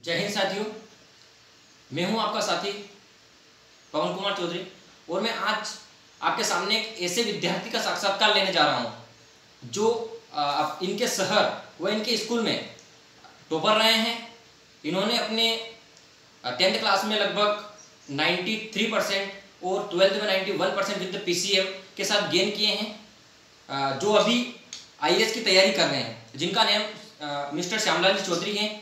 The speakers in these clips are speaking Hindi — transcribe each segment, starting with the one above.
जय हिंद साथियों, मैं हूं आपका साथी पवन कुमार चौधरी और मैं आज आपके सामने एक ऐसे विद्यार्थी का साक्षात्कार लेने जा रहा हूं जो इनके शहर व इनके स्कूल में टॉपर रहे हैं। इन्होंने अपने 10th क्लास में लगभग 93% और 12th में 91% विद PCM के साथ गेन किए हैं, जो अभी IAS की तैयारी कर रहे हैं, जिनका नाम मिस्टर श्यामलाल चौधरी हैं।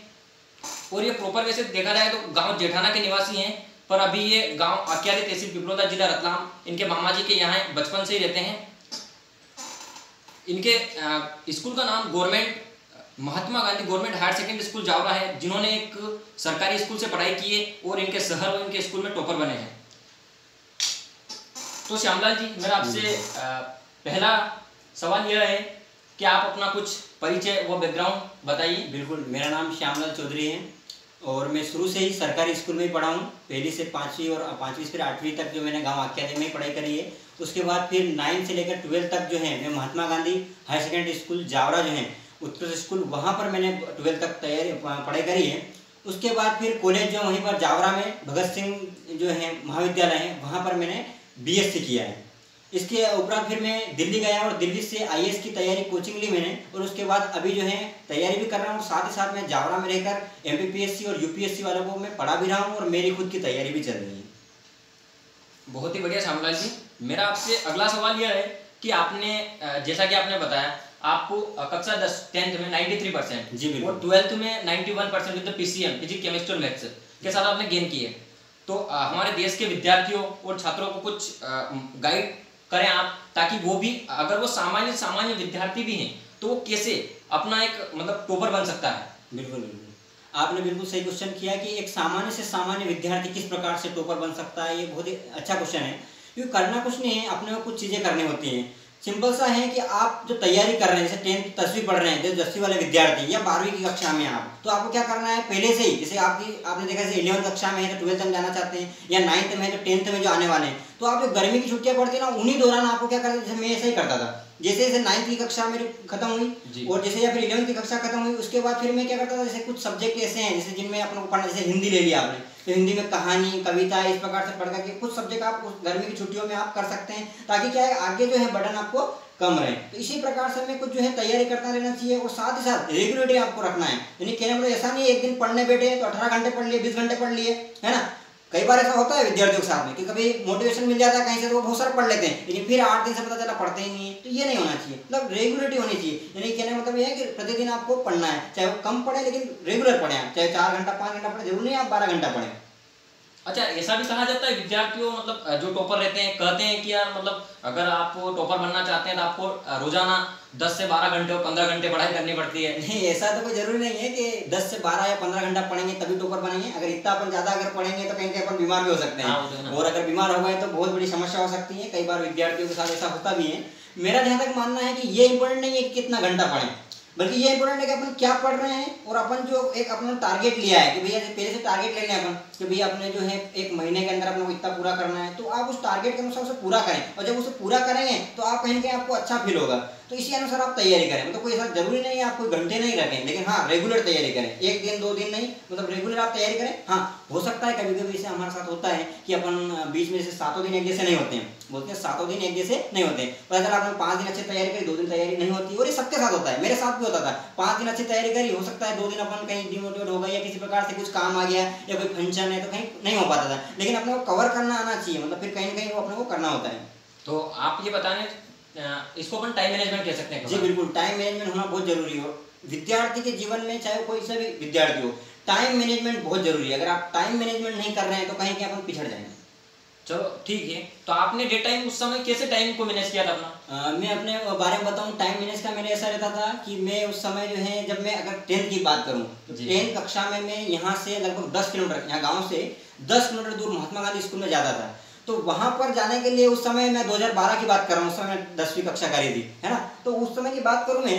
और ये प्रॉपर वैसे देखा जाए तो गांव जेठाना के निवासी हैं, पर अभी ये गांव आक्यारी तहसील पिपरोदा जिला रतलाम इनके मामा जी के यहाँ बचपन से ही रहते हैं। इनके स्कूल का नाम government Mahatma Gandhi government higher secondary school Jawra है, जिन्होंने एक सरकारी स्कूल से पढ़ाई की है और इनके शहर और इनके स्कूल में टॉपर बने हैं। तो श्यामलाल जी, मेरा आपसे पहला सवाल यह है कि आप अपना कुछ परिचय व बैकग्राउंड बताइए। बिल्कुल, मेरा नाम श्यामलाल चौधरी है और मैं शुरू से ही सरकारी स्कूल में ही पढ़ा हूँ। पहली से 5वीं और 5वीं से फिर 8वीं तक जो मैंने गांव आक्यारी में ही पढ़ाई करी है। उसके बाद फिर 9 से लेकर 12 तक जो है मैं Mahatma Gandhi higher secondary school Jawra जो है उत्कृष्ट स्कूल, वहाँ पर मैंने 12 तक पढ़ाई करी है। उसके बाद फिर कॉलेज जो वहीं पर जावरा में भगत सिंह जो है महाविद्यालय है, वहाँ पर मैंने BSc किया है। इसके उपरांत फिर मैं दिल्ली गया और दिल्ली से IAS की तैयारी कोचिंग ली मैंने, और उसके बाद अभी जो है तैयारी भी कर रहा हूँ। साथ ही साथ मैं जावरा में रहकर MPPSC और UPSC वालों को मैं पढ़ा भी रहा हूँ और मेरी खुद की तैयारी भी चल रही है। बहुत ही बढ़िया श्यामलाल जी। मेरा आपसे अगला सवाल यह है कि आपने जैसा कि आपने बताया आपको कक्षा 10th में 93% जी बिल्कुल, और 12th में 91% विद PCM फिजिक्स केमिस्ट्री और मैथ्स के साथ आपने गेन किए। तो हमारे देश के विद्यार्थियों और छात्रों को कुछ गाइड करें आप, ताकि वो भी अगर वो सामान्य विद्यार्थी भी हैं तो वो कैसे अपना एक मतलब टॉपर बन सकता है। बिल्कुल बिल्कुल, आपने बिल्कुल सही क्वेश्चन किया कि एक सामान्य से सामान्य विद्यार्थी किस प्रकार से टॉपर बन सकता है। ये बहुत ही अच्छा क्वेश्चन है, क्योंकि करना कुछ नहीं है, अपने को कुछ चीज़ें करनी होती हैं। सिंपल सा है कि आप जो तैयारी कर रहे हैं, जैसे 10वीं पढ़ रहे हैं, जैसे 10वीं वाले विद्यार्थी या 12वीं की कक्षा में आप, तो आपको क्या करना है पहले से ही, जैसे आपने देखा जैसे 11th कक्षा में है तो 12th में जाना चाहते हैं, या 9th में है तो 10th में जो आने वाले हैं, तो आप जो गर्मी की छुट्टियां पड़ती है ना, उन्हीं दौरान आपको क्या करना है, जैसे मैं ऐसा ही करता था। जैसे जैसे 9th की कक्षा मेरी खत्म हुई और जैसे या फिर 11th की कक्षा खत्म हुई, उसके बाद फिर मैं क्या करता था, जैसे कुछ सब्जेक्ट ऐसे हैं जैसे जिनमें अपन को पढ़ना, जैसे हिंदी ले लिया आपने, तो हिंदी में कहानी कविता इस प्रकार से पढ़ करके कुछ सब्जेक्ट आप उस गर्मी की छुट्टियों में आप कर सकते हैं, ताकि क्या है आगे जो है बर्डन आपको कम रहे। तो इसी प्रकार से हमें कुछ जो है तैयारी करता रहना चाहिए, और साथ ही साथ रेगुलरिटी आपको रखना है। यानी कहने मतलब ऐसा नहीं एक दिन पढ़ने बैठे तो 18 घंटे पढ़ लिए, 20 घंटे पढ़ लिए, है ना। कई बार ऐसा होता है विद्यार्थियों के साथ में कि कभी मोटिवेशन मिल जाता है कहीं से तो वो बहुत सारा पढ़ लेते हैं, लेकिन फिर 8 दिन से पता चला पढ़ते ही नहीं है। तो ये नहीं होना चाहिए, मतलब रेगुलरिटी होनी चाहिए। यानी कहने मतलब ये है कि प्रतिदिन आपको पढ़ना है, चाहे वो कम पढ़े लेकिन रेगुलर पढ़े, चाहे 4 घंटा 5 घंटा पढ़े, जरूरी नहीं आप 12 घंटा पढ़ें। अच्छा, ऐसा भी कहा जाता है विद्यार्थियों मतलब जो टॉपर रहते हैं कहते हैं कि यार मतलब अगर आप टॉपर बनना चाहते हैं तो आपको रोजाना 10 से 12 घंटे और 15 घंटे पढ़ाई करनी पड़ती है। नहीं, ऐसा तो कोई जरूरी नहीं है कि 10 से 12 या 15 घंटा पढ़ेंगे तभी टॉपर बनेंगे। अगर इतना अपन ज्यादा अगर पढ़ेंगे तो कहीं कहीं अपन बीमार भी हो सकते हैं, और अगर बीमार हो गए तो बहुत बड़ी समस्या हो सकती है। कई बार विद्यार्थियों के साथ ऐसा होता भी है। मेरा जहाँ तक मानना है कि ये इंपॉर्टेंट नहीं है कि कितना घंटा पढ़ें, बल्कि ये इंपॉर्टेंट है कि अपन क्या पढ़ रहे हैं, और अपन जो एक अपना टारगेट लिया है कि भैया पहले से टारगेट ले लें अपन कि भैया अपने जो है 1 महीने के अंदर अपने को इतना पूरा करना है, तो आप उस टारगेट के अनुसार उसे पूरा करें, और जब उसे पूरा करेंगे तो आप कहीं कहीं आपको अच्छा फील होगा। तो इसी अनुसार आप तैयारी करें। मतलब कोई ऐसा जरूरी नहीं है आप कोई घंटे नहीं रखें, लेकिन हाँ रेगुलर तैयारी करें, 1 दिन 2 दिन नहीं, मतलब रेगुलर आप तैयारी करें। हाँ, हो सकता है कभी कभी इसे हमारे साथ होता है कि अपन बीच में जैसे 7 दिन एक जैसे नहीं होते हैं, बोलते हैं 7 दिन एक जैसे नहीं होते हैं, पर अगर आपने 5 दिन अच्छी तैयारी करी, 2 दिन तैयारी नहीं होती, और ये सबके साथ होता है, मेरे साथ भी होता था। 5 दिन अच्छी तैयारी करी, हो सकता है 2 दिन अपन कहीं डिमोटिवेट हो गए या किसी प्रकार से कुछ काम आ गया या कोई फंक्शन है तो कहीं नहीं हो पाता था, लेकिन अपने को कवर करना आना चाहिए, मतलब फिर कहीं ना कहीं वो अपने को करना होता है। तो आप ये बताने इसको अपन टाइम मैनेजमेंट कह सकते हैं। जी बिल्कुल, टाइम मैनेजमेंट होना बहुत जरूरी हो विद्यार्थी के जीवन में, चाहे कोई सा भी विद्यार्थी हो, टाइम मैनेजमेंट बहुत जरूरी है। अगर आप टाइम मैनेजमेंट नहीं कर रहे हैं तो कहीं कहीं अपन पिछड़ जाएंगे। चलो ठीक है, तो आपने डे टाइम उस समय कैसे टाइम को मैनेज किया था अपना? मैं अपने बारे में बताऊं, टाइम मैनेज का मेरे ऐसा रहता था कि मैं उस समय जो है, जब मैं अगर 10th की बात करूं तो 10th कक्षा में मैं यहाँ से लगभग 10 किलोमीटर, यहाँ गाँव से 10 किलोमीटर दूर महात्मा गांधी स्कूल में जाता था। तो वहां पर जाने के लिए उस समय मैं 2012 की बात कर रहा हूँ, उस समय 10वीं कक्षा करी थी, है ना। तो उस समय की बात करूँ मैं,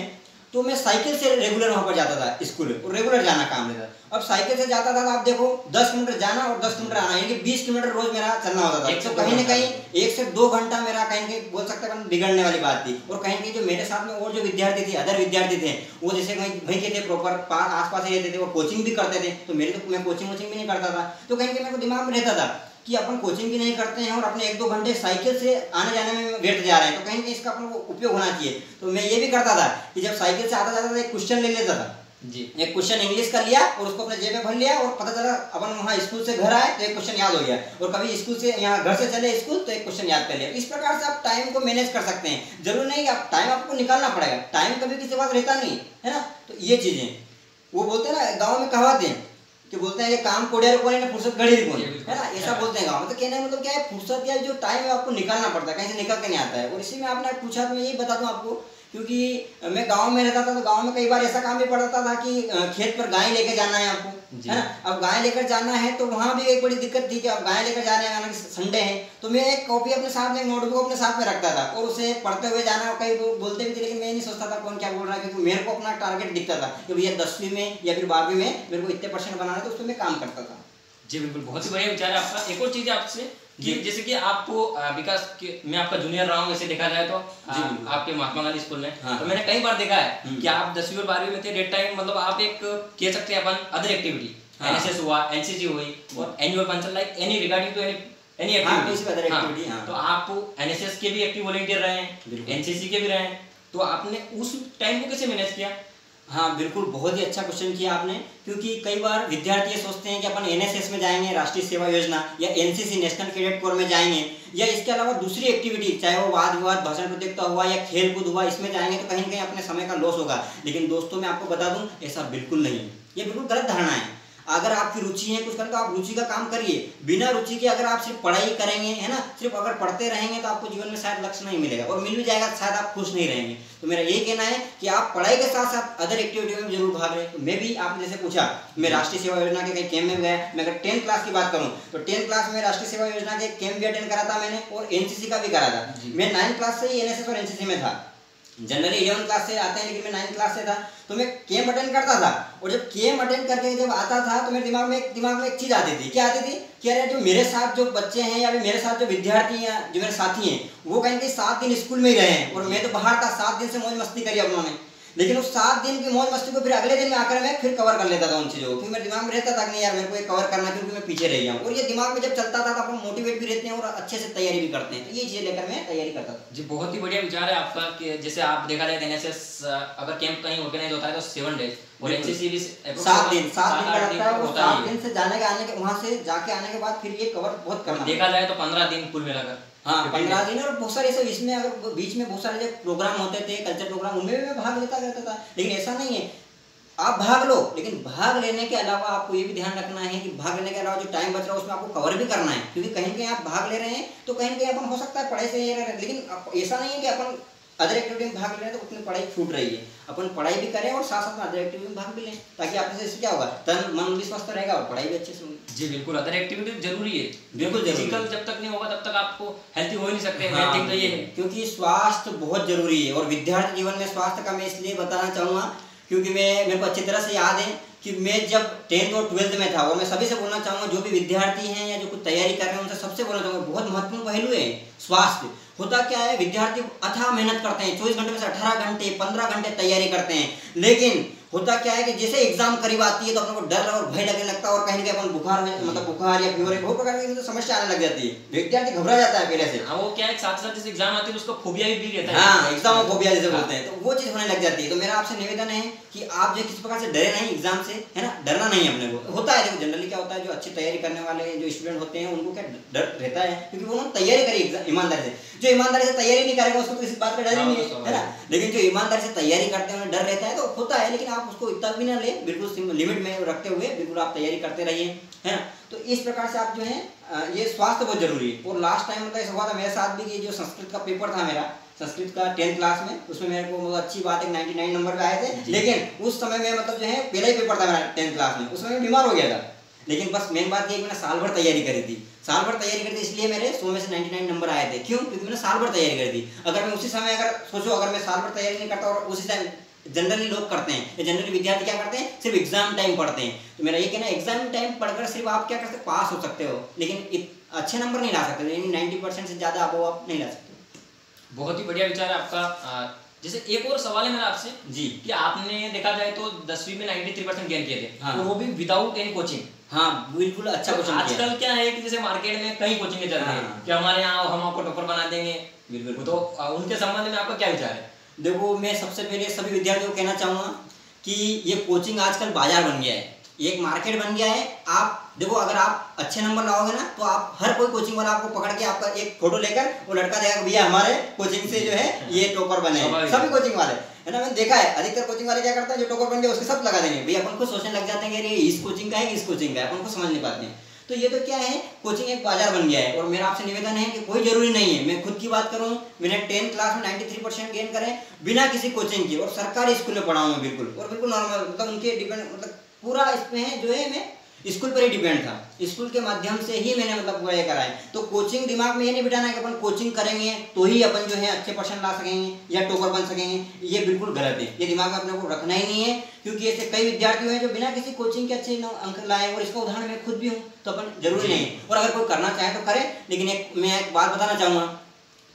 तो मैं साइकिल से रेगुलर वहाँ पर जाता था स्कूल और रेगुलर जाना काम रहता था। अब साइकिल से जाता था तो आप देखो 10 किलोमीटर जाना और 10 किलोमीटर आना, यानी कि 20 किलोमीटर रोज मेरा चलना होता था। तो कहीं ना कहीं 1 से 2 घंटा मेरा कहीं कहीं बोल सकते हैं बिगड़ने वाली बात थी। और कहीं कहीं जो मेरे साथ में और जो विद्यार्थी थे, अदर विद्यार्थी थे, वो जैसे कहीं वहीं के थे, प्रॉपर आस पास ही रहते थे, वो कोचिंग भी करते थे। तो मेरे तो मैं कोचिंग वोचिंग भी नहीं करता था। तो कहीं कहीं मेरे को दिमाग में रहता था कि अपन कोचिंग भी नहीं करते हैं और अपने 1-2 घंटे साइकिल से आने जाने में व्यर्थ जा रहे हैं, तो कहीं कहीं इसका अपन को उपयोग होना चाहिए। तो मैं ये भी करता था कि जब साइकिल से आता जाता था एक क्वेश्चन ले लेता था जी, एक क्वेश्चन इंग्लिश का लिया और उसको अपने जेब में भर लिया और पता चला अपन वहाँ स्कूल से घर आए तो एक क्वेश्चन याद हो गया, और कभी स्कूल से यहाँ घर से चले स्कूल तो एक क्वेश्चन याद कर लिया। इस प्रकार से आप टाइम को मैनेज कर सकते हैं। जरूरी नहीं कि आप टाइम आपको निकालना पड़ेगा, टाइम कभी किसी पास रहता नहीं है ना। तो ये चीजें वो बोलते हैं ना, गाँव में कहावत है कि बोलते हैं कि काम कोड़िया को नहीं फुर्सत घड़ी को है ना, ऐसा बोलते हैं गाँव में। तो कहने मतलब क्या है, फुर्सत या जो टाइम है आपको निकालना पड़ता है, कहीं से निकल के नहीं आता है। और इसी में आपने पूछा तो मैं यही बता दूं आपको, क्योंकि मैं गांव में रहता था तो गांव में कई बार ऐसा काम भी पड़ता था कि खेत पर गाय लेकर जाना है आपको, है ना। अब गाय लेकर जाना है तो वहाँ भी एक बड़ी दिक्कत थी कि अब गाय लेकर जाने आना संडे है, तो मैं एक कॉपी अपने साथ में, एक नोटबुक अपने साथ में रखता था और उसे पढ़ते हुए जाना। और कई बोलते भी थे लेकिन मैं नहीं सोचता था कौन क्या बोल रहा है, क्योंकि मेरे को अपना टारगेट दिखता था कि भैया 10वीं में या फिर 12वीं में मेरे को इतने % बनाना है, तो उसमें मैं काम करता था। जी बिल्कुल, बहुत ही बढ़िया विचार है आपका। एक और चीज आपसे कि जैसे कि आपको विकास मैं आपका जूनियर रहा हूँ, वैसे देखा जाए तो आपके महात्मा गांधी स्कूल में, तो मैंने कई बार देखा है कि आप 10वीं और 12वीं में थे, डेट टाइम मतलब आप एक कह सकते हैं अपन अदर एक्टिविटी, एनएसएस हुआ, एनसीसी हुई और annual function like any regarding to any activity. तो आप एनएसएस के भी एक्टिव वॉलंटियर रहे हैं, एनसीसी के भी रहे हैं, तो आपने उस टाइम को कैसे मैनेज किया? हाँ बिल्कुल, बहुत ही अच्छा क्वेश्चन किया आपने, क्योंकि कई बार विद्यार्थी ये सोचते हैं कि अपन एनएसएस में जाएंगे, राष्ट्रीय सेवा योजना, या एनसीसी नेशनल कैडेट कोर में जाएंगे, या इसके अलावा दूसरी एक्टिविटी चाहे वो वाद विवाद, भाषण प्रतियोगिता हुआ या खेल कूद हुआ, इसमें जाएंगे तो कहीं ना कहीं अपने समय का लॉस होगा। लेकिन दोस्तों मैं आपको बता दूं ऐसा बिल्कुल नहीं है, ये बिल्कुल गलत धारणा है। अगर आपकी रुचि है कुछ करने तो आप रुचि का काम करिए। बिना रुचि के अगर आप सिर्फ पढ़ाई करेंगे, है ना, सिर्फ अगर पढ़ते रहेंगे तो आपको जीवन में शायद लक्ष्य नहीं मिलेगा, और मिल भी जाएगा शायद आप खुश नहीं रहेंगे। तो मेरा यही कहना है कि आप पढ़ाई के साथ साथ अदर एक्टिविटी में जरूर भाग लें। तो मैं भी, आपने जैसे पूछा, मैं राष्ट्रीय सेवा योजना के कई कैंप में गया। मैं अगर 10th क्लास की बात करूँ तो 10th क्लास में राष्ट्रीय सेवा योजना के कैंप भी अटेंड करा था मैंने, और एनसीसी का भी करा था। मैं 9th क्लास से ही एनएसएस और एनसीसी में था। जनरली 11th क्लास से आते हैं, लेकिन मैं 9th क्लास से था, तो मैं कैंप अटेंड करता था। और जब कैंप अटेंड करके जब आता था तो मेरे दिमाग में एक चीज आती थी। क्या आती थी कि अरे जो मेरे साथ जो बच्चे हैं या मेरे साथ जो विद्यार्थी हैं, जो मेरे साथी हैं, वो कहीं कहीं 7 दिन स्कूल में ही रहे हैं और मैं तो बाहर था। 7 दिन से मौज मस्ती करी अब उन्होंने, लेकिन उस 7 दिन की मौज मस्ती को फिर अगले दिन में आकर मैं फिर कवर कर लेता था उन चीज़ों को, क्योंकि मेरे दिमाग में रहता था कि नहीं यार मेरे को ये कवर करना, क्योंकि मैं पीछे रह गया हूँ। और ये दिमाग में जब चलता था तो अपन मोटिवेट भी रहते हैं और अच्छे से तैयारी भी करते हैं। तो ये चीज़ें लेकर मैं तैयारी करता था। जी बहुत ही बढ़िया विचार है आपका कि जैसे आप देखा जाए एनएसएस अगर कैंप कहीं ऑर्गेनाइज होता है तो 7 डेज, और एनसीसी भी 7 दिन का लगता है। 7 दिन से जाने के आने के, वहाँ से जाके आने के बाद फिर ये कवर बहुत करना, देखा जाए तो 15 दिन कुल मिलाकर। हाँ 15 दिन। और बहुत सारे सब इसमें अगर बीच में बहुत सारे जो प्रोग्राम होते थे, कल्चर प्रोग्राम, उनमें भी मैं भाग लेता रहता था। लेकिन ऐसा नहीं है, आप भाग लो, लेकिन भाग लेने के अलावा आपको ये भी ध्यान रखना है कि भाग लेने के अलावा जो टाइम बच रहा है उसमें आपको कवर भी करना है। क्योंकि कहीं कहीं आप भाग ले रहे हैं तो कहीं कहीं अपन हो सकता है पढ़ाई से ये, लेकिन ऐसा नहीं है कि अपन अदर एक्टिविटी में भाग ले रहे हैं तो उतनी पढ़ाई छूट रही है। अपन पढ़ाई भी करें और साथ साथ में अदर एक्टिविटी में भाग भी लें, ताकि आपसे इससे क्या होगा, तन मन भी स्वस्थ रहेगा और पढ़ाई भी अच्छे से होगी। जी बिल्कुल, अदर एक्टिविटी जरूरी है, बिल्कुल। फिजिकल जब तक नहीं होगा तब तक आपको हेल्थी हो ही नहीं सकते। हाँ, तो ये है, क्योंकि स्वास्थ्य बहुत जरूरी है। और विद्यार्थी जीवन में स्वास्थ्य का मैं इसलिए बताना चाहूँगा क्योंकि मेरे को अच्छी तरह से याद है कि मैं जब 10th और 12th में था, और मैं सभी से बोलना चाहूँगा जो भी विद्यार्थी हैं या जो कुछ तैयारी कर रहे हैं उनसे सबसे बोलना चाहूँगा, बहुत महत्वपूर्ण पहलू है स्वास्थ्य। होता क्या है, विद्यार्थी अथाह मेहनत करते हैं, 24 घंटे में से 18 घंटे 15 घंटे तैयारी करते हैं, लेकिन होता क्या है कि जैसे एग्जाम करीब आती है तो अपने को डर और भय लगने लगता है, और कहीं ना कहीं अपन बुखार या फीवर बहुत प्रकार की समस्या आने लग जाती है। विद्यार्थी घबरा जाता है पहले से। वो क्या है, साथ साथ जैसे एग्जाम आती है उसको फोबिया भी रहता है। हाँ, एग्जाम फोबिया जैसे बोलते हैं, तो वो चीज होने लग जाती है। तो मेरा आपसे निवेदन है कि आप जो किस प्रकार से डरे नहीं एग्जाम से, है ना, डरना नहीं अपने को। होता है देखो, जनरली क्या होता है, जो अच्छी तैयारी करने वाले जो स्टूडेंट होते हैं उनको क्या डर रहता है, क्योंकि वो तैयारी करी ईमानदारी से। जो ईमानदारी से तैयारी नहीं करेगा उसको किसी बात का डर ही नहीं है ना। लेकिन जो ईमानदारी से तैयारी करते हैं उन्हें डर रहता है, तो होता है। लेकिन आप उसको इतना भी ना ले, बिल्कुल लिमिट में रखते हुए बिल्कुल आप तैयारी करते रहिए, है ना। तो इस प्रकार से आप जो है ये स्वास्थ्य बहुत जरूरी है। और लास्ट टाइम मतलब ऐसा हुआ था मेरे साथ भी कि जो संस्कृत का पेपर था मेरा, संस्कृत का 10th क्लास में, उसमें मेरे को बहुत अच्छी बात है 99 नंबर पे आए थे। लेकिन उस समय में मतलब जो है पहला ही पेपर था मेरा 10th क्लास में, उसमें मैं बीमार हो गया था। लेकिन बस मेन बात ये, मैंने साल भर तैयारी करी थी, साल भर तैयारी करी थी, इसलिए मेरे 100 में से 99 नंबर आए थे। क्यों? क्योंकि मैंने साल भर तैयारी करी थी। अगर मैं उसी समय, अगर सोचो, अगर मैं साल भर तैयारी नहीं करता और उसी टाइम जनरली लोग करते हैं, या जनरली विद्यार्थी क्या करते हैं, सिर्फ एग्जाम टाइम पढ़ते हैं। तो मेरा ये कहना है एग्जाम टाइम पढ़कर सिर्फ आप क्या कर सकते, पास हो सकते हो, लेकिन अच्छे नंबर नहीं ला सकते, यानी 90% से ज़्यादा आप नहीं ला सकते। बहुत ही बढ़िया विचार है आपका। जैसे एक और सवाल है मेरा आपसे जी, कि आपने देखा जाए तो 10वीं में 93% गेन किए थे, हाँ, और वो भी विदाउट एनी कोचिंग। हाँ बिल्कुल, अच्छा तो क्वेश्चन किया। आजकल क्या है कि जैसे मार्केट में कई कोचिंग चल रही है हाँ, कि हमारे यहाँ हम आपको टॉपर बना देंगे। बिल्कुल। तो उनके संबंध में आपका क्या विचार है? देखो, मैं सबसे पहले सभी विद्यार्थियों को कहना चाहूँगा कि ये कोचिंग आजकल बाजार बन गया है, ये एक मार्केट बन गया है। आप देखो, अगर आप अच्छे नंबर लाओगे ना तो आप हर कोई कोचिंग वाला आपको पकड़ के आपका एक फोटो लेकर वो लड़का देगा, भैया हमारे कोचिंग से जो है ये टॉपर बने हैं। सभी कोचिंग वाले, है ना, मैंने देखा है अधिकतर कोचिंग वाले क्या करते हैं, जो टॉपर बन गए उसके सब लगा देंगे। भैया अपन को सोचने लग जाते हैं कि ये इस कोचिंग का है, इस कोचिंग का है, अपन को समझ नहीं पाते हैं। तो ये तो क्या है, कोचिंग एक बाजार बन गया है। और मेरा आपसे निवेदन है कि कोई जरूरी नहीं है, मैं खुद की बात करूं, मैंने 10th क्लास में 93% गेन करे बिना किसी कोचिंग के, और सरकारी स्कूल में पढ़ा हूं बिल्कुल, और बिल्कुल नॉर्मल, मतलब उनके डिपेंड, मतलब पूरा इसमें जो है मैं स्कूल पर ही डिपेंड था, स्कूल के माध्यम से ही मैंने मतलब पूरा ये करा है। तो कोचिंग दिमाग में ये नहीं बिठाना है कि अपन कोचिंग करेंगे तो ही अपन जो है अच्छे परसेंट ला सकेंगे या टॉपर बन सकेंगे, ये बिल्कुल गलत है। ये दिमाग में अपने को रखना ही नहीं है, क्योंकि ऐसे कई विद्यार्थी हैं जो बिना किसी कोचिंग के अच्छे अंक लाए, और इसका उदाहरण मैं खुद भी हूँ। तो अपन जरूरी नहीं, और अगर कोई करना चाहे तो करे, लेकिन मैं एक बात बताना चाहूँगा,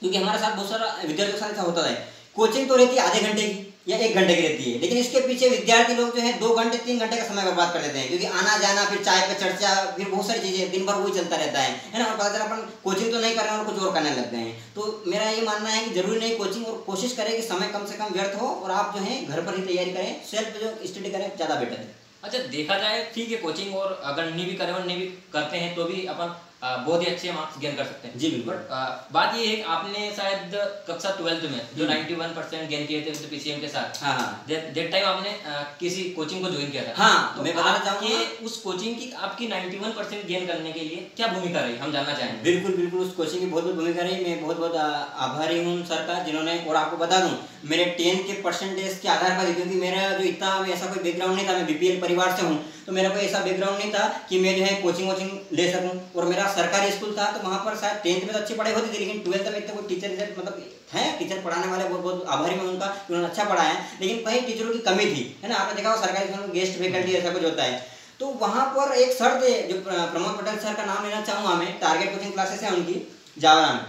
क्योंकि हमारे साथ बहुत सारा विद्यार्थियों के साथ ऐसा होता है, कोचिंग तो रहती है आधे घंटे की या 1 घंटे की रहती है, लेकिन इसके पीछे विद्यार्थी लोग जो है 2 घंटे 3 घंटे का समय बर्बाद कर देते हैं, क्योंकि आना जाना, फिर चाय पे चर्चा, फिर बहुत सारी चीजें, दिन भर वही चलता रहता है ना। और पता चला अपन कोचिंग तो नहीं कर रहे हैं और कुछ और करने लग गए हैं। तो मेरा ये मानना है कि जरूरी नहीं कोचिंग, और कोशिश करें कि समय कम से कम व्यर्थ हो, और आप जो है घर पर ही तैयारी करें, सेल्फ जो स्टडी करें, ज्यादा बेटर है। अच्छा, देखा जाए ठीक है, कोचिंग और अगर नहीं भी करें और नहीं भी करते हैं तो भी अपन बहुत ही अच्छे मार्क्स गेन कर सकते हैं। जी बिल्कुल। बट बात ये है कि आपने शायद कक्षा 12th में जो 91% गेन किए थे पीसीएम के साथ, हाँ, दैट टाइम आपने किसी कोचिंग को ज्वाइन किया था। हाँ, तो मैं बताना चाहूँगा उस कोचिंग की आपकी 91% गेन करने के लिए क्या भूमिका रही, हम जानना चाहेंगे। बिल्कुल बिल्कुल, उस कोचिंग की बहुत बहुत भूमिका रही। मैं बहुत बहुत आभारी हूँ सर का, जिन्होंने, और आपको बता दूं मेरे 10 के परसेंटेज के आधार पर, क्योंकि मेरा जो इतना ऐसा कोई बैकग्राउंड नहीं था, मैं बीपीएल परिवार से हूँ, तो मेरा कोई ऐसा बैकग्राउंड नहीं था कि मैं जो है कोचिंग वोचिंग ले सकूं। और मेरा सरकारी स्कूल था, तो वहाँ पर शायद 10th में तो अच्छी पढ़ाई होती थी, लेकिन 12th में इतने कोई टीचर मतलब है, टीचर पढ़ाने वाले बहुत बहुत आभारी मैं उनका, उन्होंने अच्छा पढ़ाया, लेकिन कहीं टीचरों की कमी थी, है ना। आपने देखा हो सरकारी स्कूल में गेस्ट फैकल्टी ऐसा कुछ होता है। तो वहाँ पर एक सर थे, जो प्रमोद पटेल सर का नाम लेना चाहूँगा मैं, टारगेट कोचिंग क्लासेस है उनकी जावरा में।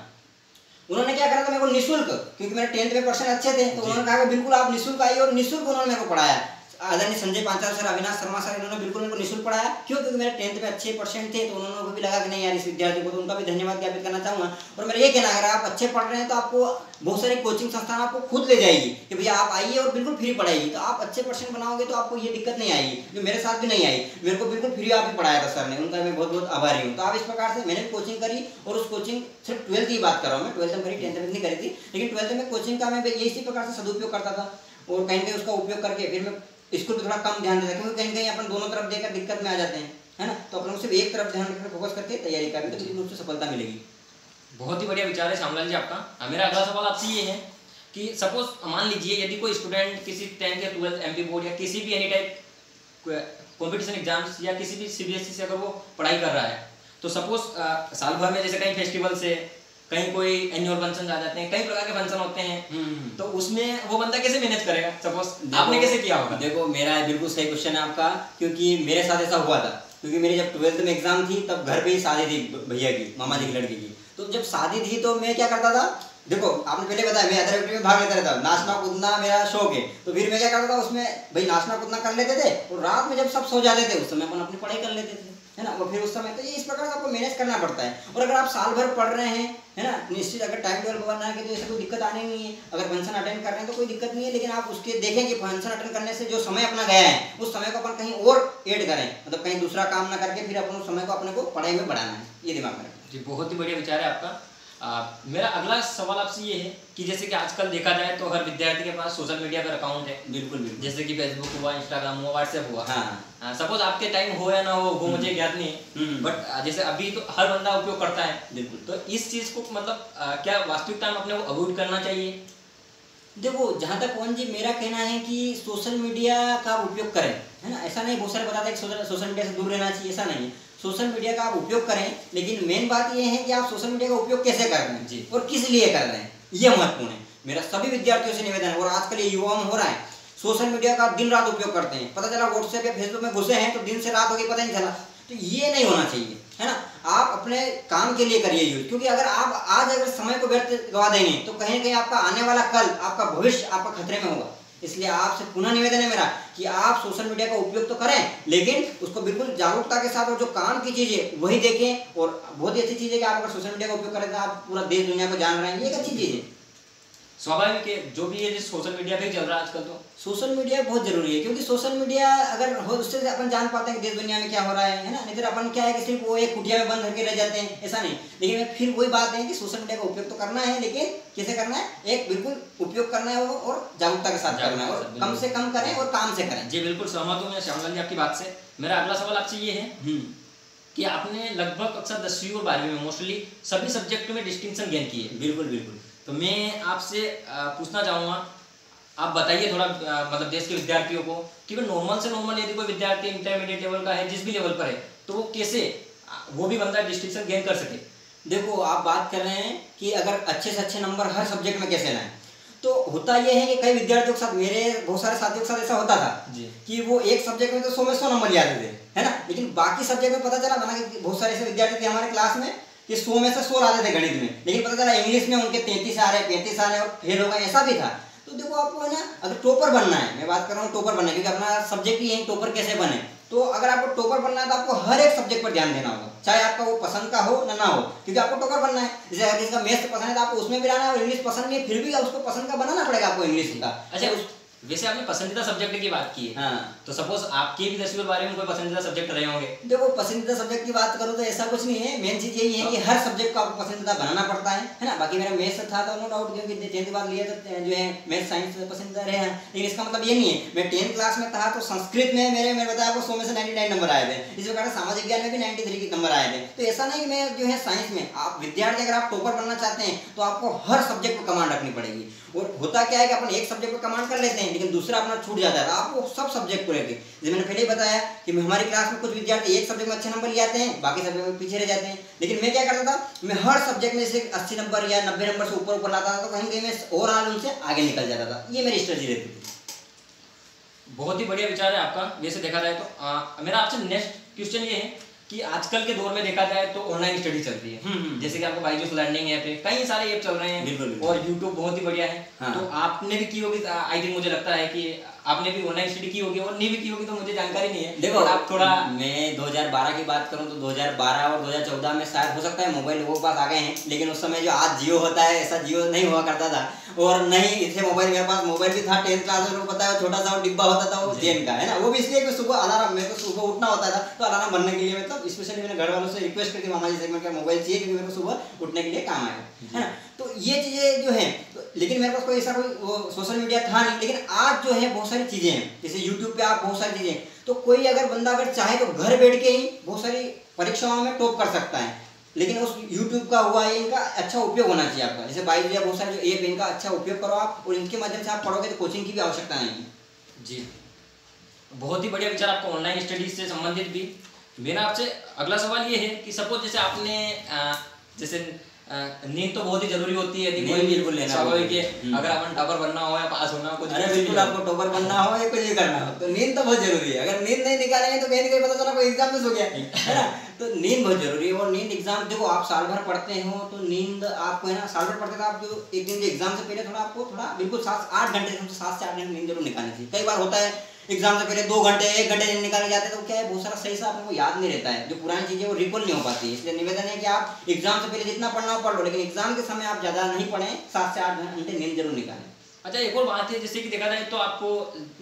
उन्होंने क्या करा था, मेरे को निःशुल्क, क्योंकि मेरे 10th में परसेंट अच्छे थे, तो उन्होंने कहा कि बिल्कुल आप निःशुल्क आइए, और निःशुल्क उन्होंने मेरे को पढ़ाया। आदरणीय संजय पांचाल सर, अविनाश शर्मा सर, इन्होंने बिल्कुल मेरे को निःशुल्क पढ़ाया। क्यों? क्योंकि मेरे 10th में अच्छे परसेंट थे, तो उन्होंने भी लगा कि नहीं यार इस विद्यार्थी को, तो उनका भी धन्यवाद ज्ञापित करना चाहूँगा। और मेरा ये कहना है, अगर आप अच्छे पढ़ रहे हैं तो आपको बहुत सारी कोचिंग संस्थान आपको खुद ले जाएगी कि भैया आप आइए और बिल्कुल फ्री पढ़ाएगी, तो आप अच्छे परसेंट बनाओगे तो आपको ये दिक्कत नहीं आएगी, जो मेरे साथ भी नहीं आई। मेरे को बिल्कुल फ्री आप ही पढ़ाया था सर ने, उनका मैं बहुत बहुत आभारी हूँ। तो आप इस प्रकार से मैंने कोचिंग करी, और उस कोचिंग सिर्फ 12th की बात कर रहा हूँ मैं, 12th में करी, 10th में नहीं करी थी, लेकिन 12th में कोचिंग का मैं इसी प्रकार से सदुपयोग करता था, और कहीं कहीं उसका उपयोग करके फिर मैं स्कूल पे थोड़ा कम ध्यान देता, क्योंकि कहीं कहीं अपन दोनों तरफ देकर दिक्कत में आ जाते हैं, है ना। तो अपन सिर्फ एक तरफ ध्यान रखकर फोकस करके तैयारी करें तो निश्चित रूप से सफलता मिलेगी। बहुत ही बढ़िया विचार है श्यामलाल जी आपका। मेरा अगला सवाल आपसे ये है कि सपोज मान लीजिए यदि कोई स्टूडेंट किसी 10th या 12th एमपी बोर्ड या किसी भी एनी टाइप कॉम्पिटिशन एग्जाम्स या किसी भी सीबीएसई से अगर वो पढ़ाई कर रहा है, तो सपोज साल भर में जैसे कहीं फेस्टिवल से, कहीं कोई एनुअल फंक्शन आ जाते हैं, कई प्रकार के फंक्शन होते हैं, तो उसमें वो बंदा कैसे मैनेज करेगा? सपोज आपने कैसे किया होगा? देखो, मेरा बिल्कुल सही क्वेश्चन है आपका, क्योंकि मेरे साथ ऐसा हुआ था। क्योंकि मेरी जब 12th में एग्जाम थी, तब घर पे ही शादी थी भैया की, मामा जी की लड़की की। तो जब शादी थी तो मैं क्या करता था, देखो आपने पहले बताया मैं अदर एक्टिविटी में भाग लेता रहता, नाचना कूदना मेरा शौक है। तो फिर मैं क्या करता था, उसमें भाई नाचना कूदना कर लेते थे, और रात में जब सब सो जाते थे उस समय अपन अपनी पढ़ाई कर लेते थे, है ना। और फिर उस समय तो ये इस प्रकार से आपको मैनेज करना पड़ता है। और अगर आप साल भर पढ़ रहे हैं, है ना, निश्चित अगर टाइम टेबल बनना है तो ऐसे कोई दिक्कत आनी नहीं है। अगर फंक्शन अटेंड कर रहे हैं तो कोई दिक्कत नहीं है, लेकिन आप उसके देखें कि फंक्शन अटेंड करने से जो समय अपना गया है, उस समय को अपन कहीं और ऐड करें, मतलब कहीं दूसरा काम ना करके फिर अपन उस समय को अपने को पढ़ाई में बढ़ाना है, ये दिमाग में रखें। जी, बहुत ही बढ़िया विचार है आपका। मेरा अगला सवाल आपसे ये है कि जैसे कि आजकल देखा जाए तो हर विद्यार्थी के पास सोशल मीडिया पर अकाउंट है। बिल्कुल बिल्कुल। जैसे कि फेसबुक हुआ, इंस्टाग्राम हुआ, व्हाट्सएप हुआ। हाँ। सपोज आपके टाइम हो या ना हो वो मुझे ज्ञात नहीं है, बट जैसे अभी तो हर बंदा उपयोग करता है। बिल्कुल। तो इस चीज को मतलब क्या वास्तविकता में अपने को अवॉइड करना चाहिए? देखो, जहाँ तक पवन जी मेरा कहना है कि सोशल मीडिया का उपयोग करें, है ना। ऐसा नहीं बहुत सारे बताते हैं कि सोशल मीडिया से दूर रहना चाहिए, ऐसा नहीं है। सोशल मीडिया का आप उपयोग करें, लेकिन मेन बात यह है कि आप सोशल मीडिया का उपयोग कैसे कर रहे हैं जी, और किस लिए कर रहे हैं, ये महत्वपूर्ण है। मेरा सभी विद्यार्थियों से निवेदन है, और आजकल ये युवाओं में हो रहा है, सोशल मीडिया का दिन रात उपयोग करते हैं, पता चला व्हाट्सएप या फेसबुक में घुसे हैं तो दिन से रात हो गई पता नहीं चला। तो ये नहीं होना चाहिए, है ना। आप अपने काम के लिए करिए यूज, क्योंकि अगर आप आज अगर समय को व्यर्थ गवा देंगे तो कहीं ना कहीं आपका आने वाला कल, आपका भविष्य आपका खतरे में होगा। इसलिए आपसे पुनः निवेदन है मेरा कि आप सोशल मीडिया का उपयोग तो करें, लेकिन उसको बिल्कुल जागरूकता के साथ, और जो काम की चीज़ है वही देखें। और बहुत ही अच्छी चीज़ है कि आप अगर सोशल मीडिया का उपयोग करें तो आप पूरा देश दुनिया को जान रहे हैं, ये एक अच्छी चीज़ है। स्वाभाविक है, जो भी है सोशल मीडिया पे ही चल रहा है आजकल। तो सोशल मीडिया बहुत जरूरी है, क्योंकि सोशल मीडिया अगर हो उससे अपन जान पाते हैं कि देश दुनिया में क्या हो रहा है ना। नहीं तो अपन क्या है कि सिर्फ वो एक कुटिया में बंद करके रह जाते हैं, ऐसा नहीं। लेकिन फिर वही बात है कि सोशल मीडिया का उपयोग तो करना है, लेकिन कैसे करना है, एक बिल्कुल उपयोग करना है वो, और जागरूकता के साथ करना है, और कम से कम करें और काम से करें। जी बिल्कुल सहमत हूँ मैं श्यामलाल जी आपकी बात से। मेरा अगला सवाल आपसे ये है कि आपने लगभग अक्सर 10वीं और 12वीं में मोस्टली सभी सब्जेक्टों में डिस्टिंक्शन गेन की है। बिल्कुल बिल्कुल। तो मैं आपसे पूछना चाहूँगा, आप बताइए थोड़ा मतलब देश के विद्यार्थियों को कि वो नॉर्मल से नॉर्मल यदि कोई विद्यार्थी इंटरमीडिएट लेवल का है, जिस भी लेवल पर है, तो वो कैसे वो भी बंदा डिस्टिंक्शन गेन कर सके। देखो आप बात कर रहे हैं कि अगर अच्छे से अच्छे नंबर हर सब्जेक्ट में कैसे लाएं, तो होता यह है कि कई विद्यार्थियों के साथ, मेरे बहुत सारे साथियों के साथ ऐसा होता था जी कि वो एक सब्जेक्ट में तो 100 में 100 नंबर ले आते थे, है ना। लेकिन बाकी सब्जेक्ट में पता चला, माना कि बहुत सारे ऐसे विद्यार्थी थे हमारे क्लास में कि 100 में से 100 लाते थे गणित में, लेकिन पता चला इंग्लिश में उनके 33 आ रहे, 35 आ रहे और फेल हो गए, ऐसा भी था। तो देखो आपको है ना, अगर टॉपर बनना है, मैं बात कर रहा हूँ टॉपर बनना है, क्योंकि अपना सब्जेक्ट ही है टॉपर कैसे बने। तो अगर आपको टॉपर बनना है तो आपको हर एक सब्जेक्ट पर ध्यान देना होगा, चाहे आपका वो पसंद का हो ना हो, क्योंकि आपको टॉपर बनना है। जैसे अगर किसी का मैथ्स पसंद है तो आपको उसमें भी रहना है, और इंग्लिश पसंद नहीं है फिर भी उसको पसंद का बनाना पड़ेगा आपको इंग्लिश का। अच्छा, वैसे आपने पसंदीदा सब्जेक्ट की बात की है, हाँ, तो सपोज आपके भी 10वीं और 12वीं में कोई पसंदीदा सब्जेक्ट रहे होंगे। देखो पसंदीदा सब्जेक्ट की बात करो तो ऐसा कुछ नहीं है, मेन चीज यही है कि हर सब्जेक्ट को आपको पसंदीदा बनाना पड़ता है ना। बाकी मेरा मैथ्स था तो नो डाउट, क्योंकि 10th बार लिया तो जो है मैथ्स साइंस पसंदीदा रहे हैं। लेकिन इसका मतलब ये नहीं है, मैं 10th क्लास में था तो संस्कृत में मेरे बताया आपको 100 में से 99 नंबर आए थे, इस प्रकार सामाजिक ज्ञान में भी 93 के नंबर आए थे। तो ऐसा नहीं कि मैं जो है साइंस में, आप विद्यार्थी अगर आप टॉपर बनना चाहते हैं तो आपको हर सब्जेक्ट पर कमांड रखनी पड़ेगी। और होता क्या है कि अपन एक सब्जेक्ट पर कमांड कर लेते हैं, लेकिन दूसरा अपना छूट जाता है। आपको सब सब्जेक्ट को लेकर, जैसे मैंने पहले ही बताया कि हमारी क्लास में कुछ विद्यार्थी एक सब्जेक्ट में अच्छे नंबर ले आते हैं, बाकी सब्जेक्ट में पीछे रह जाते हैं। लेकिन मैं क्या करता था, मैं हर सब्जेक्ट में से 80 नंबर या 90 नंबर से ऊपर लाता था, तो कहीं कहीं मैं ओवरऑल उनसे आगे निकल जाता था। ये मेरी स्ट्रेटजी रहती थी। बहुत ही बढ़िया विचार है आपका। वैसे देखा जाए तो मेरा आपसे नेक्स्ट क्वेश्चन ये है कि आजकल के दौर में देखा जाए तो ऑनलाइन स्टडी चल रही है। जैसे कि आपको बायजूस लर्निंग ऐप है, कई सारे ऐप चल रहे हैं। बिल्कुल। और यूट्यूब बहुत ही बढ़िया है। हाँ। तो आपने भी की होगी, आई थिंक मुझे लगता है कि आपने भी ऑनलाइन स्टडी की होगी, और नहीं भी की होगी तो मुझे जानकारी नहीं है। देखो आप थोड़ा, मैं 2012 की बात करूं तो 2012 और 2014 में शायद हो सकता है मोबाइल लोगों के पास आ गए हैं, लेकिन उस समय जो आज जियो होता है ऐसा जियो नहीं हुआ करता था। और नहीं इसे मोबाइल, मेरे पास मोबाइल भी था 10th क्लास में, पता है छोटा सा डिब्बा होता था वो जेन का, है ना। वो भी इसलिए कि सुबह अलार्म, मेरे को सुबह उठना होता था, तो अलार्म बनने के लिए मतलब स्पेशली मैंने घर वालों से रिक्वेस्ट करके मामा जी से मेरे मोबाइल चाहिए, क्योंकि मेरे को सुबह उठने के लिए काम आएगा, है ना। तो ये चीजें जो है, लेकिन मेरे पास कोई ऐसा कोई सोशल मीडिया था नहीं। लेकिन आज जो है बहुत सारी चीजें हैं, जैसे यूट्यूब पे आप बहुत सारी चीजें, तो कोई अगर बंदा अगर चाहे तो घर बैठ के ही बहुत सारी परीक्षाओं में टॉप कर सकता है। लेकिन उस यूट्यूब का हुआ है, इनका अच्छा उपयोग होना चाहिए आपका। जैसे बाइजूस या बहुत सारे जो ऐप, इनका अच्छा उपयोग करो आप, और इनके माध्यम से आप पढ़ोगे तो कोचिंग की भी आवश्यकता नहीं है। जी बहुत ही बढ़िया विचार आपको ऑनलाइन स्टडीज से संबंधित भी। मेरा आपसे अगला सवाल ये है कि सपोज जैसे आपने जैसे नींद तो बहुत ही जरूरी होती है, बिल्कुल लेना स्वाभाविक है। अगर अपन टॉपर बनना हो या पास होना हो, कुछ बिल्कुल आपको टॉपर बनना हो या कुछ भी करना हो तो नींद तो बहुत जरूरी है। अगर नींद नहीं निकालेंगे तो कहीं ना कहीं पता चला कोई एग्जाम मिस हो गया, है ना। तो नींद बहुत जरूरी है। और नींद एग्जाम, देखो आप साल भर पढ़ते हो तो नींद आपको, है ना, साल भर पढ़ते तो आप जो एक दिन जो एग्जाम से पहले थोड़ा आपको थोड़ा बिल्कुल 7-8 घंटे, 7 से 8 घंटे नींद जरूर निकालनी चाहिए। कई बार होता है एग्जाम से पहले 2 घंटे 1 घंटे नींद निकाले जाते हैं, तो क्या है बहुत सारा सही से आपको याद नहीं रहता है, जो पुरानी चीजें वो रिकॉल नहीं हो पाती है। इसलिए निवेदन है कि आप एग्जाम से पहले जितना पढ़ना हो पढ़ लो, लेकिन एग्जाम के समय आप ज्यादा नहीं पढ़ें, 7 से 8 घंटे नींद जरूर निकालें। अच्छा, एक और बात है, जैसे कि देखा जाए तो आपको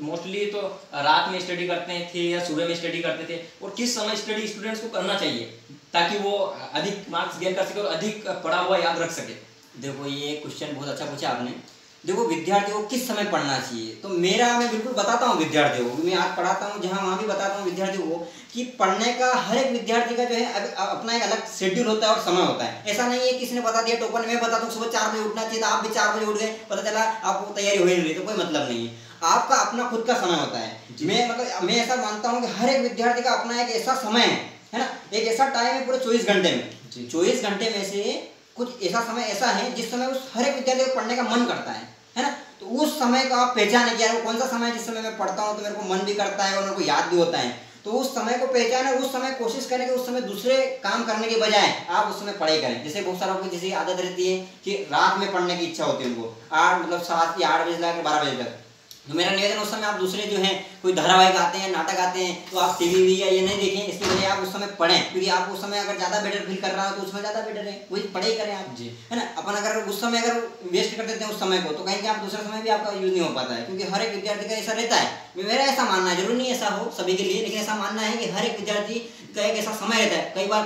मोस्टली तो रात में स्टडी करते थे या सुबह में स्टडी करते थे, और किस समय स्टडी स्टूडेंट्स को करना चाहिए ताकि वो अधिक मार्क्स गेन कर सके और अधिक पढ़ा हुआ याद रख सके। देखो ये क्वेश्चन बहुत अच्छा पूछा आपने। देखो विद्यार्थियों को किस समय पढ़ना चाहिए, तो मैं बिल्कुल बताता हूँ विद्यार्थियों को, मैं आज पढ़ाता हूँ जहाँ वहाँ भी बताता हूँ विद्यार्थियों को कि पढ़ने का हर एक विद्यार्थी का जो है अपना एक अलग शेड्यूल होता है और समय होता है। ऐसा नहीं है किसी ने बता दिया टोपन, मैं बताता हूँ सुबह 4 बजे उठना चाहिए, तो आप भी 4 बजे उठ गए, पता चला आपको तैयारी हो ही नहीं, तो कोई मतलब नहीं है। आपका अपना खुद का समय होता है। मैं ऐसा मानता हूँ कि हर एक विद्यार्थी का अपना एक ऐसा समय है ना, एक ऐसा टाइम है पूरे 24 घंटे में। 24 घंटे में से कुछ ऐसा समय ऐसा है जिस समय उस हर एक विद्यार्थी को पढ़ने का मन करता है ना। तो उस समय को आप पहचाने कि यार वो कौन सा समय है जिस समय मैं पढ़ता हूँ तो मेरे को मन भी करता है और मेरे को याद भी होता है। तो उस समय को पहचाने, उस समय कोशिश करें कि उस समय दूसरे काम करने के बजाय आप उस समय पढ़ाई करें। जैसे बहुत सारों को जैसे आदत रहती है कि रात में पढ़ने की इच्छा होती है उनको, 8 मतलब 7 या 8 बजे तक 12 बजे तक। तो मेरा निवेदन उस समय आप दूसरे जो हैं कोई धारावाहिक आते हैं, नाटक आते हैं, तो आप टीवी या ये नहीं देखें, इसकी वजह आप उस समय पढ़ें, क्योंकि आप उस समय अगर ज़्यादा बेटर फील कर रहा हो तो उसमें ज़्यादा बेटर है, वही पढ़ाई करें आप जी, है ना। अपन अगर उस समय अगर वेस्ट कर देते हैं उस समय को, तो कहीं आप दूसरा समय भी आपका यूज नहीं हो पाता है, क्योंकि हर एक विद्यार्थी का ऐसा रहता है। मेरा ऐसा मानना है, जरूर नहीं ऐसा हो सभी के लिए, लेकिन ऐसा मानना है कि हर एक विद्यार्थी का एक ऐसा समय रहता है। कई बार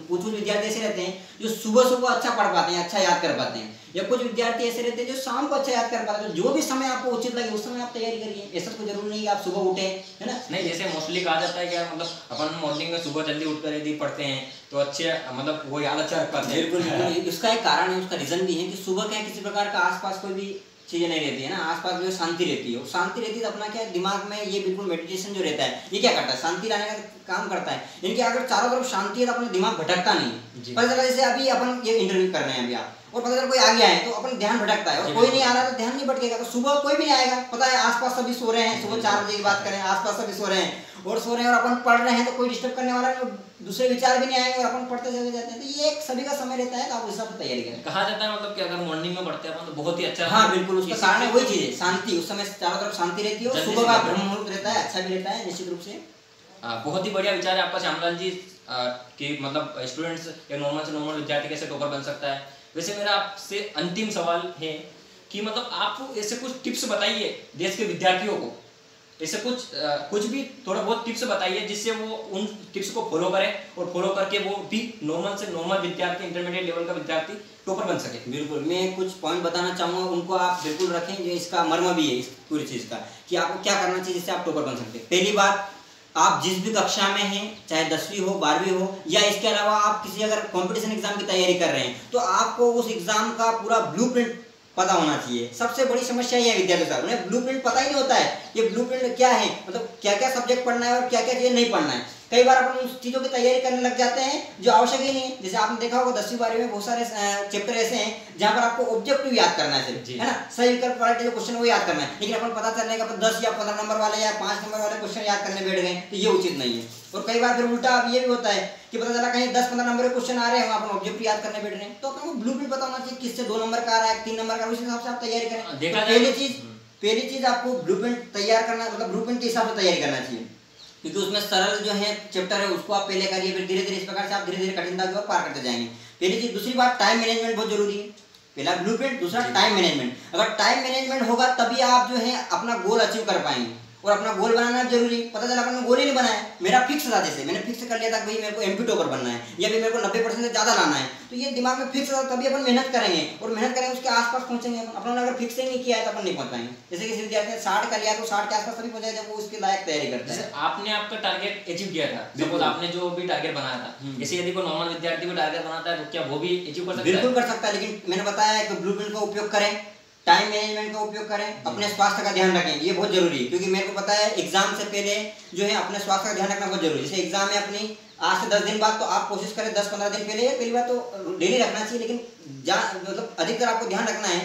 कुछ विद्यार्थी ऐसे रहते हैं जो सुबह सुबह अच्छा पढ़ पाते हैं, अच्छा याद कर पाते हैं, या कुछ विद्यार्थी ऐसे रहते हैं जो शाम को अच्छा याद कर पाते हैं। जो भी समय आपको उचित लगे उस समय आप तैयारी करिए, ऐसा कोई जरूरी नहीं कि आप सुबह उठे, है ना। नहीं, जैसे मोस्टली कहा जाता है कि यार मतलब अपन मॉर्निंग में सुबह जल्दी उठकर यदि पढ़ते हैं तो अच्छे मतलब वो याद अच्छा रख पाते हैं। बिल्कुल, उसका एक कारण है, उसका रीजन भी है कि सुबह क्या किसी प्रकार का आसपास कोई भी चीजें नहीं रहती है ना, आसपास जो शांति रहती है, शांति रहती है तो अपना क्या दिमाग में ये बिल्कुल मेडिटेशन जो रहता है ये क्या करता है, शांति लाने का काम करता है। यानी कि अगर चारों तरफ शांति है तो अपना दिमाग भटकता नहीं। पता चला जैसे अभी अपन ये इंटरव्यू कर रहे हैं अभी आप, और पता चला कोई आ गया है तो अपन ध्यान भटकता है, और कोई नहीं आ रहा तो ध्यान नहीं भटकेगा। तो सुबह कोई भी नहीं आएगा, पता है आसपास सभी सो रहे हैं, सुबह 4 बजे की बात करें, आसपास सभी सो रहे हैं और अपन पढ़ रहे हैं, तो कोई डिस्टर्ब करने वाला नहीं, दूसरे विचार भी नहीं आएंगे और अपन पढ़ते चले जाते हैं। तो ये एक सभी का समय रहता है, तो आप उस हिसाब से तैयारी करें। कहा जाता है मतलब कि अगर मॉर्निंग में पढ़ते हैं तो बहुत ही अच्छा। हाँ बिल्कुल, उसका कारण वही चीज है, शांति। उस समय चारों तरफ शांति रहती है और सुबह का ब्रह्म मुहूर्त रहता है, अच्छा भी रहता है निश्चित रूप से। बहुत ही बढ़िया विचार है आपका श्यामलाल जी कि मतलब स्टूडेंट्स या नॉर्मल से नॉर्मल विद्यार्थी कैसे टॉपर बन सकता है। वैसे मेरा आपसे अंतिम सवाल है कि मतलब आप ऐसे कुछ टिप्स बताइए देश के विद्यार्थियों को, ऐसे कुछ भी थोड़ा बहुत टिप्स बताइए जिससे वो उन टिप्स को फॉलो करें और फॉलो करके वो भी नॉर्मल से नॉर्मल विद्यार्थी, इंटरमीडिएट लेवल का विद्यार्थी टॉपर बन सके। बिल्कुल, मैं कुछ पॉइंट बताना चाहूँगा, उनको आप बिल्कुल रखें, जो इसका मर्म भी है इस पूरी चीज़ का, कि आपको क्या करना चाहिए जिससे आप टॉपर बन सकते हैं। पहली बात, आप जिस भी कक्षा में हैं, चाहे 10वीं हो, 12वीं हो, या इसके अलावा आप किसी अगर कंपटीशन एग्जाम की तैयारी कर रहे हैं, तो आपको उस एग्जाम का पूरा ब्लूप्रिंट पता होना चाहिए। सबसे बड़ी समस्या ये है विद्यार्थी साहब, उन्हें ब्लूप्रिंट पता ही नहीं होता है। ये ब्लूप्रिंट क्या है, मतलब क्या क्या सब्जेक्ट पढ़ना है और क्या क्या चीजें नहीं पढ़ना है। कई बार अपन उस चीजों की तैयारी करने लग जाते हैं जो आवश्यक ही नहीं है। जैसे आपने देखा होगा 10वीं 12वीं में बहुत सारे चैप्टर ऐसे हैं जहां पर आपको ऑब्जेक्टिव याद करना है, है ना, सही विकल्प वाले जो क्वेश्चन वो याद करना है, लेकिन अपन पता चलने का 10 या 15 नंबर वाले या 5 नंबर वाले क्वेश्चन याद करने बैठ गए, तो ये उचित नहीं है। और कई बार फिर उल्टा अब ये भी होता है कि पता चला कहीं 10-15 नंबर के क्वेश्चन आ रहे हैं, अपन ऑब्जेक्टिव याद करने बैठ रहे हैं, तो आपको ब्लूप्रिंट पता होना चाहिए किससे 2 नंबर का आ रहा है, 3 नंबर का, उस हिसाब से आप तैयारी करें। पहली चीज आपको ब्लूप्रिंट तैयार करना, मतलब ब्लूप्रिंट के हिसाब से तैयारी करना चाहिए, क्योंकि उसमें सरल जो है चैप्टर है उसको आप पहले करिए, फिर धीरे धीरे इस प्रकार से आप धीरे धीरे कठिनता की ओर पार करते जाएंगे। पहली चीज। दूसरी बात, टाइम मैनेजमेंट बहुत जरूरी है। पहला ब्लूप्रिंट, दूसरा टाइम मैनेजमेंट। अगर टाइम मैनेजमेंट होगा तभी आप जो है अपना गोल अचीव कर पाएंगे, और अपना गोल बनाना जरूरी। पता चला अपन गोल ही नहीं बनाया, मेरा फिक्स था, जैसे मैंने फिक्स कर लिया था कि भाई मेरे को एमपी टॉपर बनना है या फिर मेरे को 90% से ज़्यादा लाना है, तो ये दिमाग में फिक्स था, तभी अपन मेहनत करेंगे और मेहनत करेंगे उसके आसपास पहुंचेंगे। अपन अगर फिक्स ही नहीं किया है तो अपन नहीं पहुंच पाएंगे। जैसे किसी विद्यार्थी ने 60 का लिया तो 60 के आसपास तभी पहुंचा जब वो उसके लायक तैयारी करता है। आपने आपका टारगेट अचीव किया था, सपोज आपने जो भी टारगेट बनाया था, जैसे यदि कोई नॉर्मल विद्यार्थी भी टारगेट बनाता है तो क्या वो भी अचीव कर सकता है? बिल्कुल कर सकता है, लेकिन मैंने बताया कि ब्लूप्रिंट का उपयोग करें, टाइम मैनेजमेंट का उपयोग करें, अपने स्वास्थ्य का ध्यान रखें, ये बहुत जरूरी है। क्योंकि मेरे को पता है एग्जाम से पहले जो है अपने स्वास्थ्य का ध्यान रखना बहुत जरूरी है। जैसे एग्जाम है अपनी आज से 10 दिन बाद, तो आप कोशिश करें 10-15 दिन पहले, पहली बात तो डेली रखना चाहिए, लेकिन मतलब अधिकतर आपको ध्यान रखना है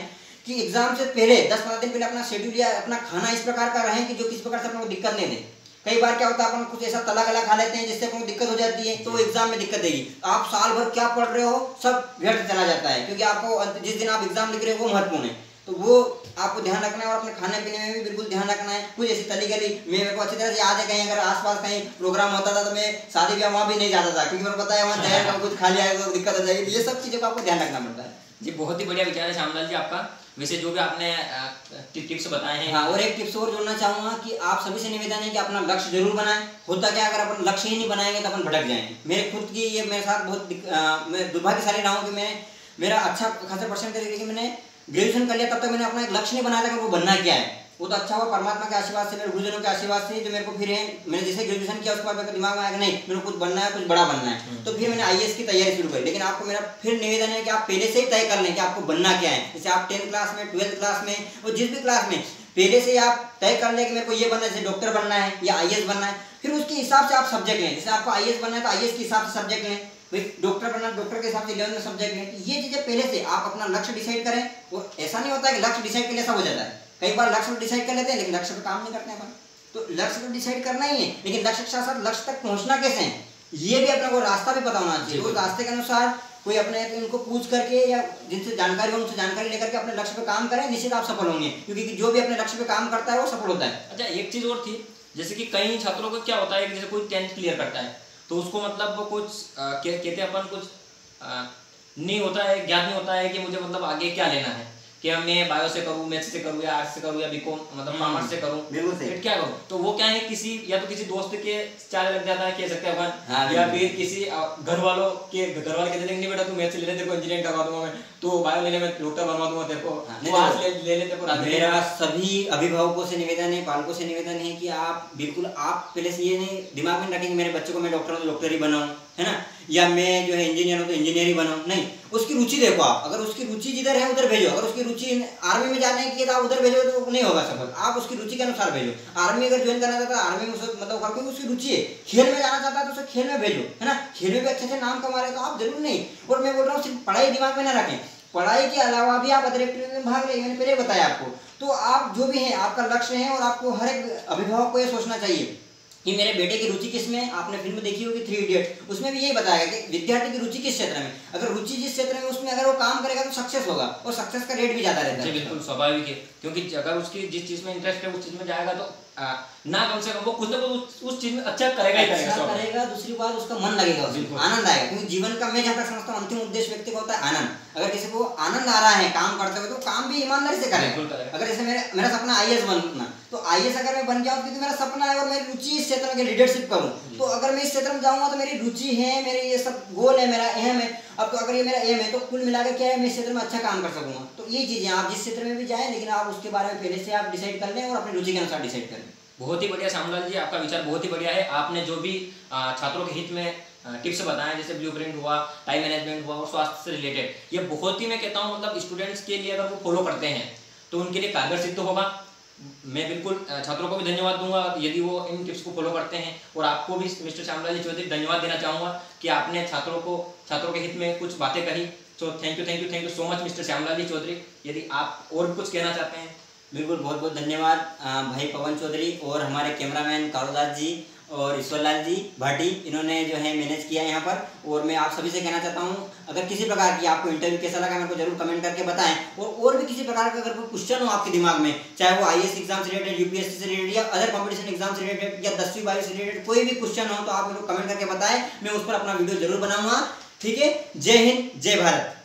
कि एग्जाम से पहले 10-15 दिन पहले अपना शेड्यूल या अपना खाना इस प्रकार का रहे कि जो किस प्रकार से अपने को दिक्कत नहीं दे। कई बार क्या होता है अपन कुछ ऐसा तला गला खा लेते हैं जिससे अपन को दिक्कत हो जाती है, तो एग्जाम में दिक्कत देगी। आप साल भर क्या पढ़ रहे हो सब व्यर्थ चला जाता है, क्योंकि आपको जिस दिन आप एग्जाम लिख रहे हो वो महत्वपूर्ण है। तो वो आपको ध्यान रखना है और अपने खाने पीने में भी बिल्कुल ध्यान रखना है। कुछ ऐसी तली गली मेरे को अच्छी तरह से याद है, कहीं अगर आसपास कहीं प्रोग्राम होता था तो मैं शादी ब्याह वहाँ भी नहीं जाता था, क्योंकि मेरे को पता है वहाँ जाएगा कुछ खा लिया तो दिक्कत हो जाएगी। ये सब चीज़ों का आपको ध्यान रखना पड़ता है। जी, बहुत ही बढ़िया विचार है श्यामलाल जी आपका। वैसे जो भी आपने टिप्स बताए हैं, हाँ, और एक टिप्स और जोड़ना चाहूंगा कि आप सभी से निवेदन है कि अपना लक्ष्य जरूर बनाएं। होता क्या, अगर अपन लक्ष्य ही नहीं बनाएंगे तो अपन भटक जाएंगे। मेरे खुद की ये मेरे साथ बहुत मैं दुर्भाग्यशाली रहा हूँ कि मैं मेरा अच्छा खासा परसेंट तरीके की मैंने ग्रेजुएशन कर लिया, तब तक मैंने अपना एक लक्ष्य नहीं बनाया था कि वो बनना क्या है। वो तो अच्छा हुआ परमात्मा के आशीर्वाद से, मेरे गुरुजनों के आशीर्वाद से जो मेरे को फिर है, मैंने जैसे ग्रेजुएशन किया उसके बाद मेरे दिमाग में आया कि नहीं मेरे को कुछ बनना है, कुछ बड़ा बनना है, तो फिर मैंने आईएएस की तैयारी शुरू करी। लेकिन आपको मेरा फिर निवेदन है कि आप पहले से ही तय कर लें कि आपको बनना क्या है। जैसे आप 10th क्लास में, 12th क्लास में और जिस भी क्लास में, पहले से आप तय कर लें कि मेरे को ये बनना है, जैसे डॉक्टर बनना है या आईएएस बनना है, फिर उसके हिसाब से आप सब्जेक्ट लें। जैसे आपको आईएएस बनना है तो आईएएस के हिसाब से सब्जेक्ट लें, डॉक्टर बनना डॉक्टर के हिसाब से 11 में सब्जेक्ट लें। ये चीजें पहले से आप अपना लक्ष्य डिसाइड करें। और ऐसा नहीं होता है कि लक्ष्य डिसाइड के लिए सब हो जाता है, कई बार लक्ष्य डिसाइड कर लेते हैं लेकिन लक्ष्य पे काम नहीं करते हैं अपन। तो लक्ष्य तो डिसाइड करना ही है, लेकिन लक्ष्य के साथ साथ लक्ष्य तक पहुंचना कैसे है ये भी अपने को रास्ता भी पता होना चाहिए। उस रास्ते के अनुसार कोई अपने उनको पूछ करके या जिनसे जानकारी हो उनसे जानकारी लेकर के अपने लक्ष्य पे काम करें, निश्चित आप सफल होंगे, क्योंकि जो भी अपने लक्ष्य पे काम करता है वो सफल होता है। अच्छा, एक चीज और थी, जैसे कि कई छात्रों को क्या होता है कि जैसे कोई 10th क्लियर करता है तो उसको मतलब वो कुछ कहते हैं अपन कुछ नहीं होता है, ज्ञात नहीं होता है कि मुझे मतलब आगे क्या लेना है, कि मैं बायो से करूँ, मैथ्स से करूँ, या आर्ट्स से करूँ, या बीकॉम मतलब कॉमर्स से करूँ, फिर क्या करूँ। तो वो क्या है, किसी या तो किसी दोस्त के चाल लग जाता है कह सकते हैं अपन, या फिर किसी घर वाले कहते हैं नहीं बेटा तू मैथ्स ले ले, तेरे को इंजीनियरिंग करवा दूंगा मैं, तो बायो ले ले मैं डॉक्टर बनवा दूंगा तेरे को, आर्ट्स ले ले तेरे को। मेरा सभी अभिभावकों से निवेदन है, पालकों से निवेदन है कि आप बिल्कुल आप पहले से ये नहीं दिमाग में रखें कि मेरे बच्चे को मैं डॉक्टर हूँ तो डॉक्टर ही बनाऊँ, है ना, या मैं जो है इंजीनियर हूँ तो इंजीनियर ही बनाऊँ। नहीं, उसकी रुचि देखो आप, अगर उसकी रुचि जिधर है उधर भेजो। अगर उसकी रुचि आर्मी में जाने की तो आप उधर भेजो तो नहीं होगा सफल, आप उसकी रुचि के अनुसार भेजो। आर्मी अगर ज्वाइन करना चाहता है आर्मी में उसे मतलब क्योंकि उसकी रुचि है, खेल में जाना चाहता है तो उसे खेल में भेजो, है ना, खेल में भी अच्छे से नाम कमा रहे तो आप जरूर नहीं। और मैं बोल रहा हूँ सिर्फ पढ़ाई दिमाग में ना रखें, पढ़ाई के अलावा भी आप अदर एक्टिविटी में भाग लें, मैंने पहले बताया आपको। तो आप जो भी है आपका लक्ष्य है, और आपको हर एक अभिभावक को ये सोचना चाहिए कि मेरे बेटे की रुचि किस में। आपने फिल्म देखी होगी 3 इडियट, उसमें भी यही बताया कि विद्यार्थी की रुचि किस क्षेत्र में, अगर रुचि जिस क्षेत्र में उसमें अगर वो काम करेगा तो सक्सेस होगा, और सक्सेस का रेट भी ज्यादा रहता है। बिल्कुल स्वाभाविक है, क्योंकि अगर उसकी जिस चीज में इंटरेस्ट है उस चीज में जाएगा तो ना कम से कम वो कुछ ना कुछ उस चीज में अच्छा करेगा ही करेगा। दूसरी बात उसका मन लगेगा, आनंद आएगा, क्योंकि जीवन का मैं जहाँ तक समझता हूँ अंतिम उद्देश्य व्यक्ति का होता है आनंद। अगर किसी को आनंद आ रहा है काम करते हुए तो काम भी ईमानदारी से करेगा। अगर जैसे मेरा सपना IAS बनना, तो IAS अगर मैं बन जाऊँ क्योंकि मेरा सपना है और मेरी रुचि इस क्षेत्र में लीडरशिप करूँ, तो अगर मैं इस क्षेत्र में जाऊँगा तो मेरी रुचि है, मेरे ये सब गोल है, मेरा एम है। अब तो अगर ये मेरा एम है तो कुल मिलाकर क्या है, मैं इस क्षेत्र में अच्छा काम कर सकूंगा। तो ये चीजें आप जिस क्षेत्र में भी जाएं, लेकिन आप उसके बारे में पहले से आप डिसाइड कर लें और अपनी रुचि के अनुसार डिसाइड कर लें। बहुत ही बढ़िया श्यामलाल जी, आपका विचार बहुत ही बढ़िया है। आपने जो भी छात्रों के हित में टिप्स बताए, जैसे ब्लूप्रिंट हुआ, टाइम मैनेजमेंट हुआ और स्वास्थ्य से रिलेटेड, ये बहुत ही मैं कहता हूँ मतलब स्टूडेंट्स के लिए अगर वो फॉलो करते हैं तो उनके लिए कारगर सिद्ध होगा। मैं बिल्कुल छात्रों को भी धन्यवाद दूंगा यदि वो इन टिप्स को फॉलो करते हैं, और आपको भी मिस्टर श्यामलाल जी चौधरी धन्यवाद देना चाहूँगा कि आपने छात्रों के हित में कुछ बातें कही। तो thank you so much mister Shyamlal ji Chaudhary. यदि आप और भी कुछ कहना चाहते हैं। बिल्कुल, बहुत बहुत धन्यवाद भाई पवन चौधरी और हमारे कैमरामैन कारोदास जी और ईश्वरलाल जी भाटी, इन्होंने जो है मैनेज किया यहाँ पर। और मैं आप सभी से कहना चाहता हूँ, अगर किसी प्रकार की आपको इंटरव्यू कैसा लगा मेरे को जरूर कमेंट करके बताएं। और भी किसी प्रकार का अगर कोई क्वेश्चन हो आपके दिमाग में, चाहे वो IAS एग्जाम से रिलेटेड, UPSC से रिलेटेड, या अदर कॉम्पिटिशन एग्जाम से रिलेटेड, या 10वीं 12वीं से रिलेटेड कोई भी क्वेश्चन हो तो आप मेरे को कमेंट करके बताएं, मैं उस पर अपना वीडियो जरूर बनाऊंगा। ठीक है, जय हिंद, जय भारत।